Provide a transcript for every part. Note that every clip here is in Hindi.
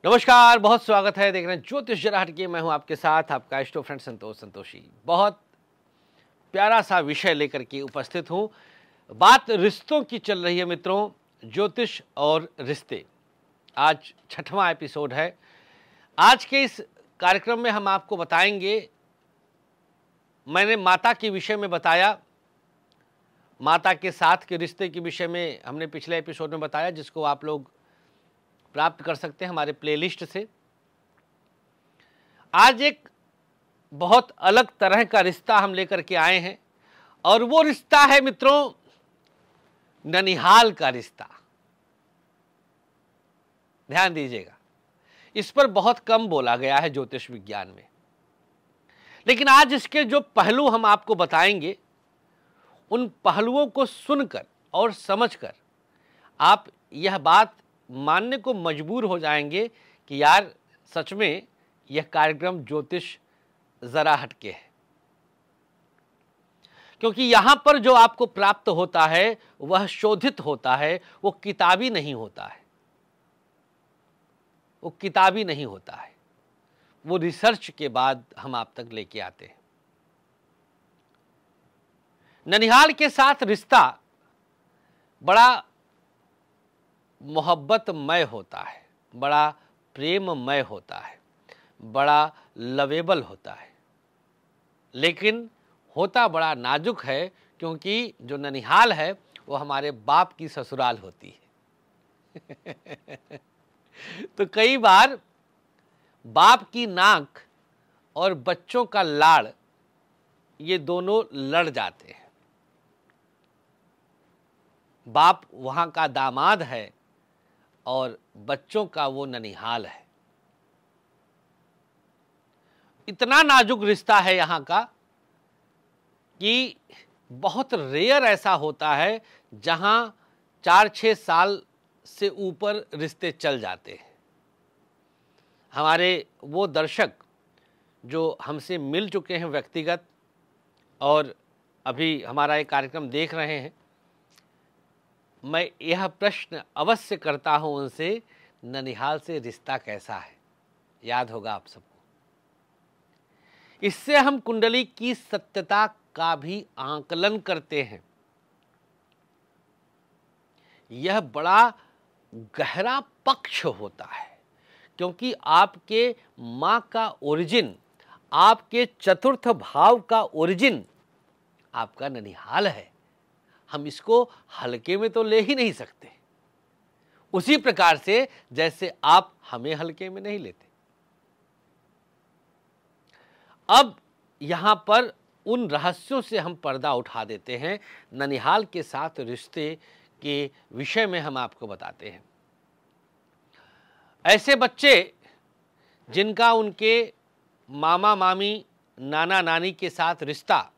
नमस्कार, बहुत स्वागत है। देख रहे हैं ज्योतिष जरा हटके। मैं हूं आपके साथ, आपका इष्टो फ्रेंड संतोषी। बहुत प्यारा सा विषय लेकर के उपस्थित हूं। बात रिश्तों की चल रही है मित्रों, ज्योतिष और रिश्ते। आज 6वां एपिसोड है। आज के इस कार्यक्रम में हम आपको बताएंगे, मैंने माता के विषय में बताया, माता के साथ के रिश्ते के विषय में हमने पिछले एपिसोड में बताया, जिसको आप लोग प्राप्त कर सकते हैं हमारे प्लेलिस्ट से। आज एक बहुत अलग तरह का रिश्ता हम लेकर के आए हैं और वो रिश्ता है मित्रों ननिहाल का रिश्ता। ध्यान दीजिएगा, इस पर बहुत कम बोला गया है ज्योतिष विज्ञान में, लेकिन आज इसके जो पहलू हम आपको बताएंगे, उन पहलुओं को सुनकर और समझकर आप यह बात मानने को मजबूर हो जाएंगे कि यार सच में यह कार्यक्रम ज्योतिष जरा हटके है। क्योंकि यहां पर जो आपको प्राप्त होता है वह शोधित होता है, वो किताबी नहीं होता है, वो किताबी नहीं होता है, वो रिसर्च के बाद हम आप तक लेके आते हैं। ननिहाल के साथ रिश्ता बड़ा मोहब्बतमय होता है, बड़ा प्रेममय होता है, बड़ा लवेबल होता है, लेकिन होता बड़ा नाजुक है। क्योंकि जो ननिहाल है वो हमारे बाप की ससुराल होती है। तो कई बार बाप की नाक और बच्चों का लाड़, ये दोनों लड़ जाते हैं। बाप वहां का दामाद है और बच्चों का वो ननिहाल है। इतना नाजुक रिश्ता है यहाँ का कि बहुत रेयर ऐसा होता है जहाँ 4-6 साल से ऊपर रिश्ते चल जाते हैं। हमारे वो दर्शक जो हमसे मिल चुके हैं व्यक्तिगत और अभी हमारा ये कार्यक्रम देख रहे हैं, मैं यह प्रश्न अवश्य करता हूं उनसे, ननिहाल से रिश्ता कैसा है? याद होगा आप सबको। इससे हम कुंडली की सत्यता का भी आकलन करते हैं। यह बड़ा गहरा पक्ष होता है, क्योंकि आपके मां का ओरिजिन, आपके चतुर्थ भाव का ओरिजिन आपका ननिहाल है। हम इसको हल्के में तो ले ही नहीं सकते, उसी प्रकार से जैसे आप हमें हल्के में नहीं लेते। अब यहां पर उन रहस्यों से हम पर्दा उठा देते हैं। ननिहाल के साथ रिश्ते के विषय में हम आपको बताते हैं। ऐसे बच्चे जिनका उनके मामा मामी, नाना नानी के साथ रिश्ता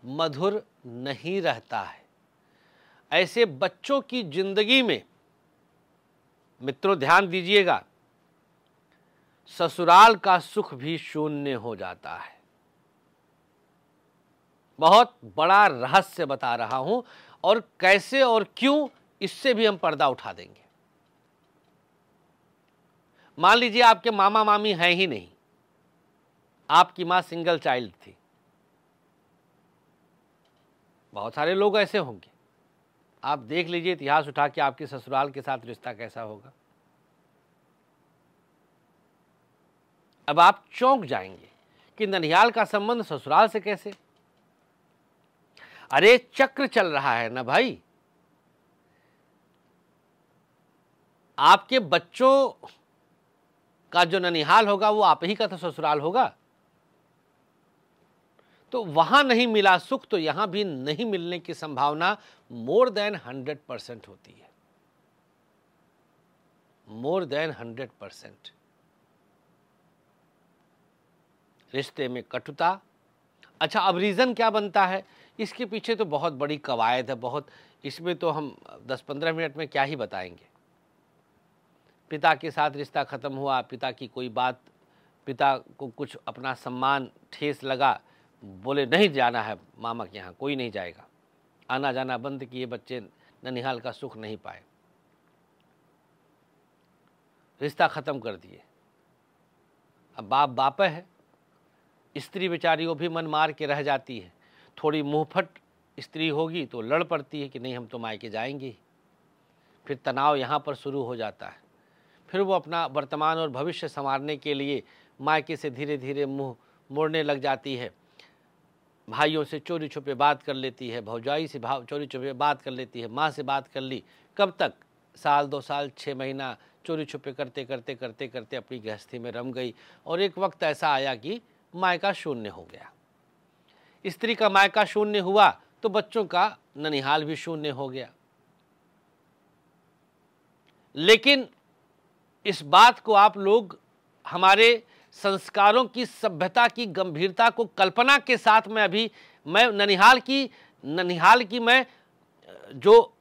मधुर नहीं रहता है, ऐसे बच्चों की जिंदगी में मित्रों ध्यान दीजिएगा, ससुराल का सुख भी शून्य हो जाता है। बहुत बड़ा रहस्य बता रहा हूं, और कैसे और क्यों, इससे भी हम पर्दा उठा देंगे। मान लीजिए आपके मामा मामी हैं ही नहीं, आपकी मां सिंगल चाइल्ड थी। बहुत सारे लोग ऐसे होंगे, आप देख लीजिए इतिहास उठा के आपके ससुराल के साथ रिश्ता कैसा होगा। अब आप चौंक जाएंगे कि ननिहाल का संबंध ससुराल से कैसे? अरे चक्र चल रहा है ना भाई। आपके बच्चों का जो ननिहाल होगा वो आप ही का तो ससुराल होगा। तो वहां नहीं मिला सुख तो यहां भी नहीं मिलने की संभावना मोर देन 100% होती है। More than 100%। रिश्ते में कटुता। अच्छा, अब रीजन क्या बनता है? इसके पीछे तो बहुत बड़ी कवायद है, बहुत, इसमें तो हम 10-15 मिनट में क्या ही बताएंगे। पिता के साथ रिश्ता खत्म हुआ, पिता की कोई बात, पिता को कुछ अपना सम्मान ठेस लगा, बोले नहीं जाना है मामा के यहाँ, कोई नहीं जाएगा। आना जाना बंद किए, बच्चे ननिहाल का सुख नहीं पाए। रिश्ता ख़त्म कर दिए। अब बाप बाप है, स्त्री बेचारी वो भी मन मार के रह जाती है। थोड़ी मुंहफट स्त्री होगी तो लड़ पड़ती है कि नहीं हम तो मायके जाएंगे। फिर तनाव यहाँ पर शुरू हो जाता है। फिर वो अपना वर्तमान और भविष्य संवारने के लिए मायके से धीरे धीरे मुंह मोड़ने लग जाती है। भाइयों से चोरी छुपे बात कर लेती है, भौजाई से चोरी छुपे बात कर लेती है, माँ से बात कर ली। कब तक? साल 2 साल 6 महीना चोरी छुपे करते करते करते करते अपनी गृहस्थी में रम गई। और एक वक्त ऐसा आया कि मायका शून्य हो गया। स्त्री का मायका शून्य हुआ तो बच्चों का ननिहाल भी शून्य हो गया। लेकिन इस बात को आप लोग हमारे संस्कारों की, सभ्यता की गंभीरता को कल्पना के साथ मैं ननिहाल की मैं जो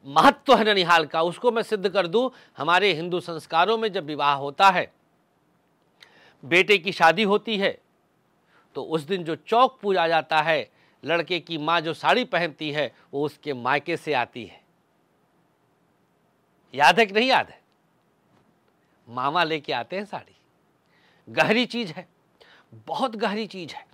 महत्व है ननिहाल का उसको मैं सिद्ध कर दूं। हमारे हिंदू संस्कारों में जब विवाह होता है, बेटे की शादी होती है, तो उस दिन जो चौक पूजा जाता है, लड़के की माँ जो साड़ी पहनती है वो उसके मायके से आती है। याद है कि नहीं याद है? मामा लेके आते हैं साड़ी। गहरी चीज है, बहुत गहरी चीज है,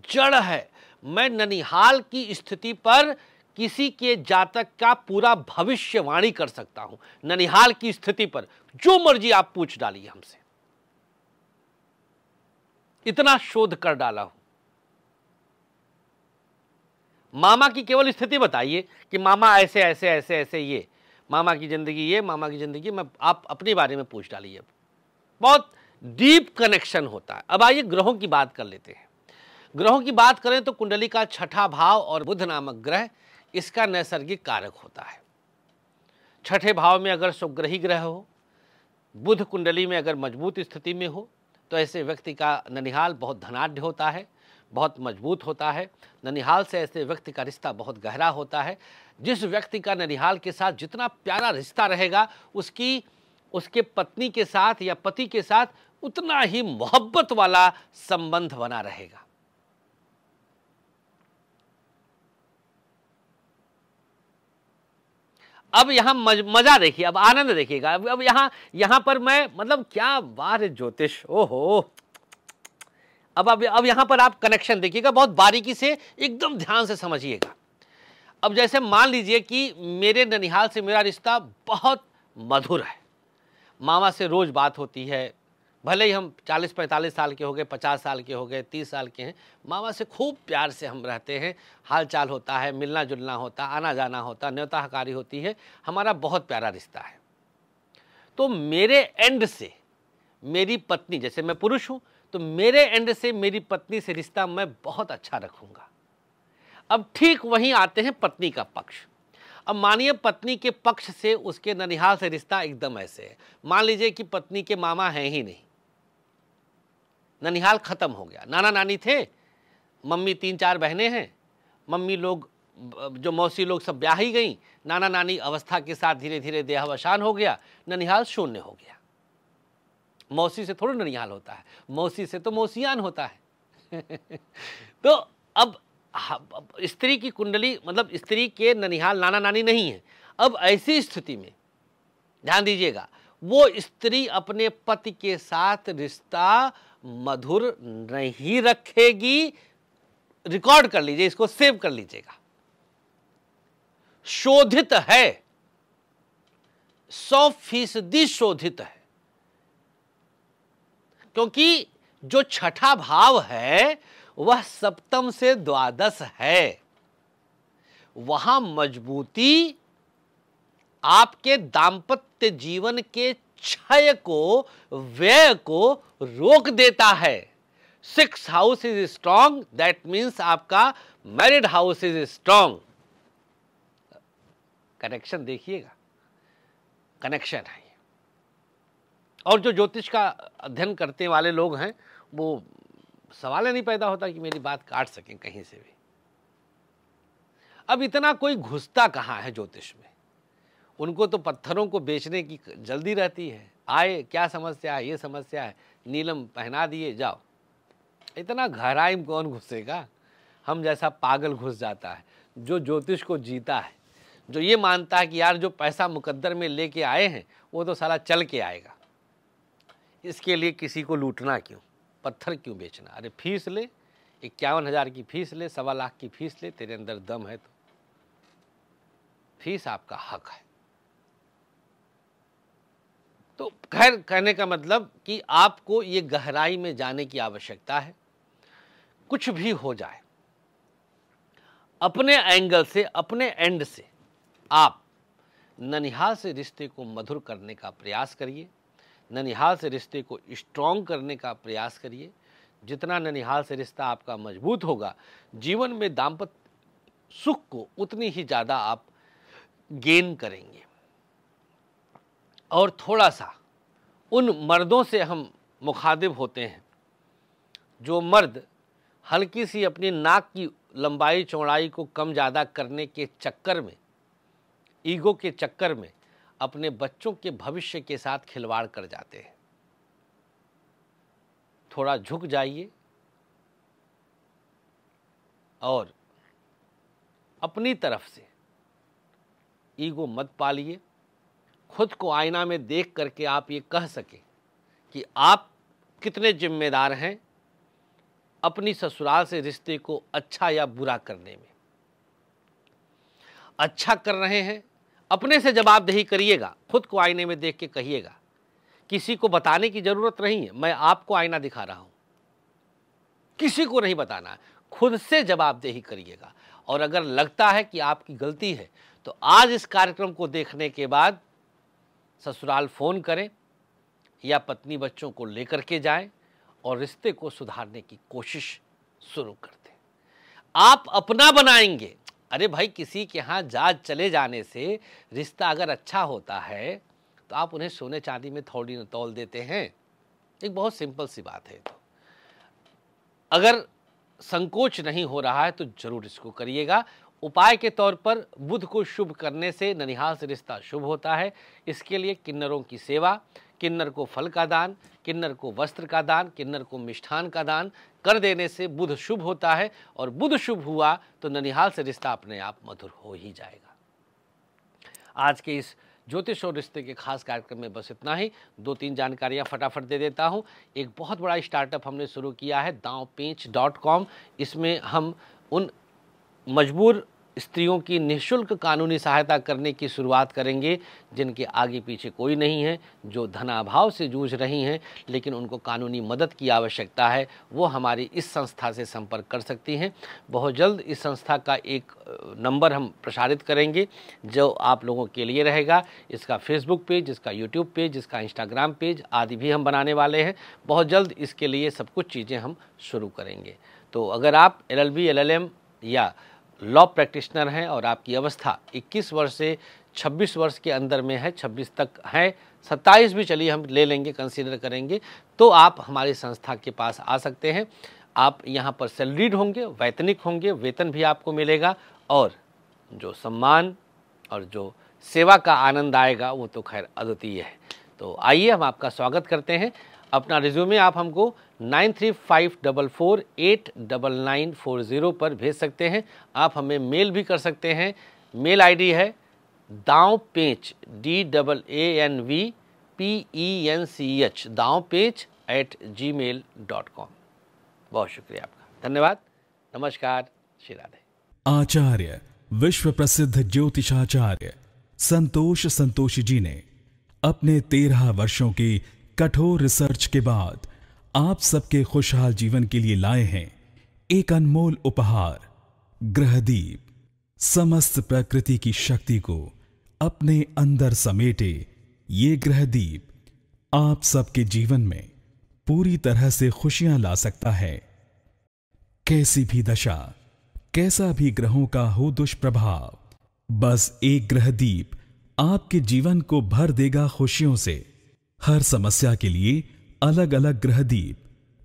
जड़ है। मैं ननिहाल की स्थिति पर किसी के जातक का पूरा भविष्यवाणी कर सकता हूं। ननिहाल की स्थिति पर जो मर्जी आप पूछ डालिए हमसे, इतना शोध कर डाला हूं। मामा की केवल स्थिति बताइए कि मामा ऐसे ऐसे ऐसे ऐसे, ये मामा की जिंदगी, ये मामा की जिंदगी, मैं आप अपने बारे में पूछ डालिए। बहुत डीप कनेक्शन होता है। अब आइए ग्रहों की बात कर लेते हैं। ग्रहों की बात करें तो कुंडली का 6ठा भाव और बुध नामक ग्रह इसका नैसर्गिक कारक होता है। 6ठे भाव में अगर सुग्रही ग्रह हो, बुध कुंडली में अगर मजबूत स्थिति में हो, तो ऐसे व्यक्ति का ननिहाल बहुत धनाढ्य होता है, बहुत मजबूत होता है। ननिहाल से ऐसे व्यक्ति का रिश्ता बहुत गहरा होता है। जिस व्यक्ति का ननिहाल के साथ जितना प्यारा रिश्ता रहेगा, उसके पत्नी के साथ या पति के साथ उतना ही मोहब्बत वाला संबंध बना रहेगा। अब यहां मजा देखिए, अब आनंद देखिएगा। अब यहां पर मैं मतलब क्या बार ज्योतिष, ओहो। अब यहां पर आप कनेक्शन देखिएगा, बहुत बारीकी से एकदम ध्यान से समझिएगा। अब जैसे मान लीजिए कि मेरे ननिहाल से मेरा रिश्ता बहुत मधुर है, मामा से रोज बात होती है, भले ही हम 40-45 साल के हो गए, 50 साल के हो गए, 30 साल के हैं, मामा से खूब प्यार से हम रहते हैं, हाल चाल होता है, मिलना जुलना होता, आना जाना होता, न्योता हकारी होती है, हमारा बहुत प्यारा रिश्ता है। तो मेरे एंड से मेरी पत्नी, जैसे मैं पुरुष हूं तो मेरे एंड से मेरी पत्नी से रिश्ता मैं बहुत अच्छा रखूंगा। अब ठीक वहीं आते हैं पत्नी का पक्ष। अब मानिए पत्नी के पक्ष से उसके ननिहाल से रिश्ता एकदम ऐसे है। मान लीजिए कि पत्नी के मामा हैं ही नहीं, ननिहाल खत्म हो गया। नाना नानी थे, मम्मी 3-4 बहनें हैं, मम्मी लोग जो मौसी लोग सब ब्याह ही गई, नाना नानी अवस्था के साथ धीरे धीरे देहावसान हो गया, ननिहाल शून्य हो गया। मौसी से थोड़ा ननिहाल होता है, मौसी से तो मौसियान होता है। तो अब स्त्री की कुंडली मतलब स्त्री के ननिहाल नाना नानी नहीं है। अब ऐसी स्थिति में ध्यान दीजिएगा, वो स्त्री अपने पति के साथ रिश्ता मधुर नहीं रखेगी। रिकॉर्ड कर लीजिए, इसको सेव कर लीजिएगा। शोधित है, 100% शोधित है, क्योंकि जो 6ठा भाव है वह सप्तम से द्वादश है। वहां मजबूती आपके दांपत्य जीवन के क्षय को, व्यय को रोक देता है। 6th house is strong, that means आपका married house is strong. Connection देखिएगा, कनेक्शन है। और जो ज्योतिष का अध्ययन करते वाले लोग हैं, वो सवाल ही नहीं पैदा होता कि मेरी बात काट सकें कहीं से भी। अब इतना कोई घुसता कहाँ है ज्योतिष में, उनको तो पत्थरों को बेचने की जल्दी रहती है। आए, क्या समस्या है, ये समस्या है, नीलम पहना दिए, जाओ। इतना गहराई में कौन घुसेगा? हम जैसा पागल घुस जाता है। जो ज्योतिष को जीता है, जो ये मानता है कि यार जो पैसा मुकद्दर में लेके आए हैं वो तो साला चल के आएगा, इसके लिए किसी को लूटना क्यों, पत्थर क्यों बेचना। अरे फीस ले, 51,000 की फीस ले, 1.25 लाख की फीस ले, तेरे अंदर दम है तो फीस आपका हक है। तो खैर, कहने का मतलब कि आपको ये गहराई में जाने की आवश्यकता है। कुछ भी हो जाए, अपने एंगल से, अपने एंड से आप ननिहाल से रिश्ते को मधुर करने का प्रयास करिए, ननिहाल से रिश्ते को स्ट्रॉन्ग करने का प्रयास करिए। जितना ननिहाल से रिश्ता आपका मजबूत होगा, जीवन में दाम्पत्य सुख को उतनी ही ज़्यादा आप गेन करेंगे। और थोड़ा सा उन मर्दों से हम मुखातिब होते हैं जो मर्द हल्की सी अपनी नाक की लंबाई चौड़ाई को कम ज़्यादा करने के चक्कर में, ईगो के चक्कर में अपने बच्चों के भविष्य के साथ खिलवाड़ कर जाते हैं। थोड़ा झुक जाइए और अपनी तरफ से ईगो मत पालिए। खुद को आईना में देख करके आप ये कह सकें कि आप कितने जिम्मेदार हैं अपनी ससुराल से रिश्ते को अच्छा या बुरा करने में। अच्छा कर रहे हैं, अपने से जवाबदेही करिएगा, खुद को आईने में देख के कहिएगा। किसी को बताने की जरूरत नहीं है, मैं आपको आईना दिखा रहा हूं, किसी को नहीं बताना, खुद से जवाबदेही करिएगा। और अगर लगता है कि आपकी गलती है तो आज इस कार्यक्रम को देखने के बाद ससुराल फोन करें या पत्नी बच्चों को लेकर के जाएं और रिश्ते को सुधारने की कोशिश शुरू कर दें। आप अपना बनाएंगे। अरे भाई, किसी के यहाँ जा चले जाने से रिश्ता अगर अच्छा होता है तो आप उन्हें सोने चांदी में थोड़ी न तौल देते हैं। एक बहुत सिंपल सी बात है। तो अगर संकोच नहीं हो रहा है तो जरूर इसको करिएगा। उपाय के तौर पर बुध को शुभ करने से ननिहाल से रिश्ता शुभ होता है। इसके लिए किन्नरों की सेवा, किन्नर को फल का दान, किन्नर को वस्त्र का दान, किन्नर को मिष्ठान का दान कर देने से बुध शुभ होता है। और बुध शुभ हुआ तो ननिहाल से रिश्ता अपने आप मधुर हो ही जाएगा। आज के इस ज्योतिष और रिश्ते के खास कार्यक्रम में बस इतना ही। 2-3 जानकारियां फटाफट दे देता हूं। एक बहुत बड़ा स्टार्टअप हमने शुरू किया है, dawpench.com। इसमें हम उन मजबूर स्त्रियों की निःशुल्क कानूनी सहायता करने की शुरुआत करेंगे जिनके आगे पीछे कोई नहीं है, जो धनाभाव से जूझ रही हैं लेकिन उनको कानूनी मदद की आवश्यकता है। वो हमारी इस संस्था से संपर्क कर सकती हैं। बहुत जल्द इस संस्था का एक नंबर हम प्रसारित करेंगे जो आप लोगों के लिए रहेगा। इसका फेसबुक पेज, इसका यूट्यूब पेज, इसका इंस्टाग्राम पेज आदि भी हम बनाने वाले हैं। बहुत जल्द इसके लिए सब कुछ चीज़ें हम शुरू करेंगे। तो अगर आप LLB, LLM या लॉ प्रैक्टिशनर हैं और आपकी अवस्था 21 वर्ष से 26 वर्ष के अंदर में है, 26 तक है, 27 भी चलिए हम ले लेंगे, कंसीडर करेंगे, तो आप हमारी संस्था के पास आ सकते हैं। आप यहाँ पर सैलरीड होंगे, वैतनिक होंगे, वेतन भी आपको मिलेगा और जो सम्मान और जो सेवा का आनंद आएगा वो तो खैर अद्वितीय है। तो आइए, हम आपका स्वागत करते हैं। अपना रिज्यूमे आप हमको 9354489940 पर भेज सकते हैं। आप हमें मेल भी कर सकते हैं। मेल आईडी है dawpench DAANVPENCH dawpench@gmail.com। बहुत शुक्रिया आपका, धन्यवाद, नमस्कार, श्री राधे। आचार्य विश्व प्रसिद्ध ज्योतिषाचार्य संतोष संतोषी जी ने अपने 13 वर्षों की कठोर रिसर्च के बाद आप सबके खुशहाल जीवन के लिए लाए हैं एक अनमोल उपहार, ग्रहदीप। समस्त प्रकृति की शक्ति को अपने अंदर समेटे ये ग्रहदीप आप सबके जीवन में पूरी तरह से खुशियां ला सकता है। कैसी भी दशा, कैसा भी ग्रहों का हो दुष्प्रभाव, बस एक ग्रहदीप आपके जीवन को भर देगा खुशियों से। हर समस्या के लिए अलग अलग ग्रहदीप,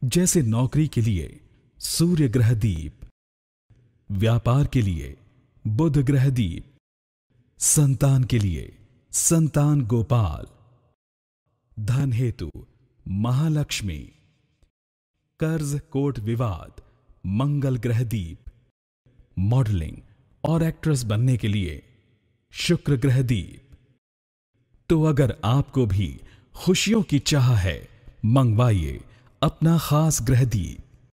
जैसे नौकरी के लिए सूर्य ग्रहदीप, व्यापार के लिए बुध ग्रहदीप, संतान के लिए संतान गोपाल, धन हेतु महालक्ष्मी, कर्ज कोर्ट विवाद मंगल ग्रहदीप, मॉडलिंग और एक्ट्रेस बनने के लिए शुक्र ग्रहदीप। तो अगर आपको भी खुशियों की चाह है मंगवाइए अपना खास ग्रह दीप।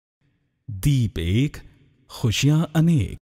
दीप एक, खुशियां अनेक।